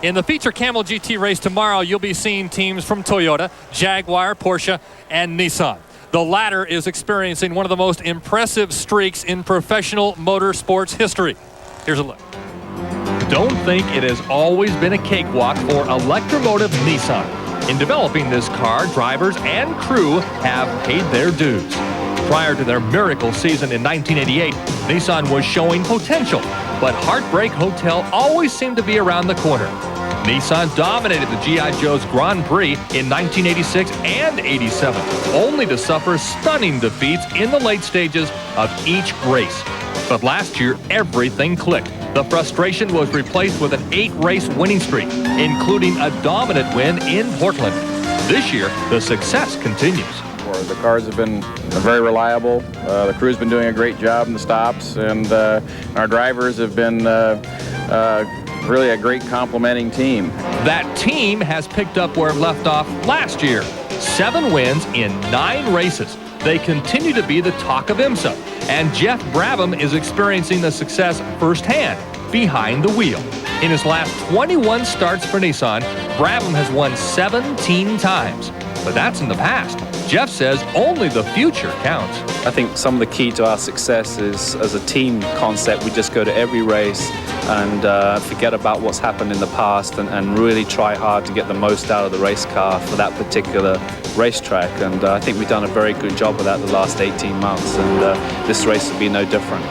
In the feature Camel GT race tomorrow, you'll be seeing teams from Toyota, Jaguar, Porsche, and Nissan. The latter is experiencing one of the most impressive streaks in professional motorsports history. Here's a look. Don't think it has always been a cakewalk for Electromotive Nissan. In developing this car, drivers and crew have paid their dues. Prior to their miracle season in 1988, Nissan was showing potential, but Heartbreak Hotel always seemed to be around the corner. Nissan dominated the G.I. Joe's Grand Prix in 1986 and 87, only to suffer stunning defeats in the late stages of each race. But last year, everything clicked. The frustration was replaced with an 8-race winning streak, including a dominant win in Portland. This year, the success continues. The cars have been very reliable. The crew's been doing a great job in the stops, and our drivers have been really a great complementing team. That team has picked up where it left off last year. 7 wins in 9 races. They continue to be the talk of IMSA, and Geoff Brabham is experiencing the success firsthand behind the wheel. In his last 21 starts for Nissan, Brabham has won 17 times. But that's in the past. Geoff says only the future counts. I think some of the key to our success is, as a team concept, we just go to every race and forget about what's happened in the past and really try hard to get the most out of the race car for that particular racetrack. And I think we've done a very good job of that the last 18 months, and this race will be no different.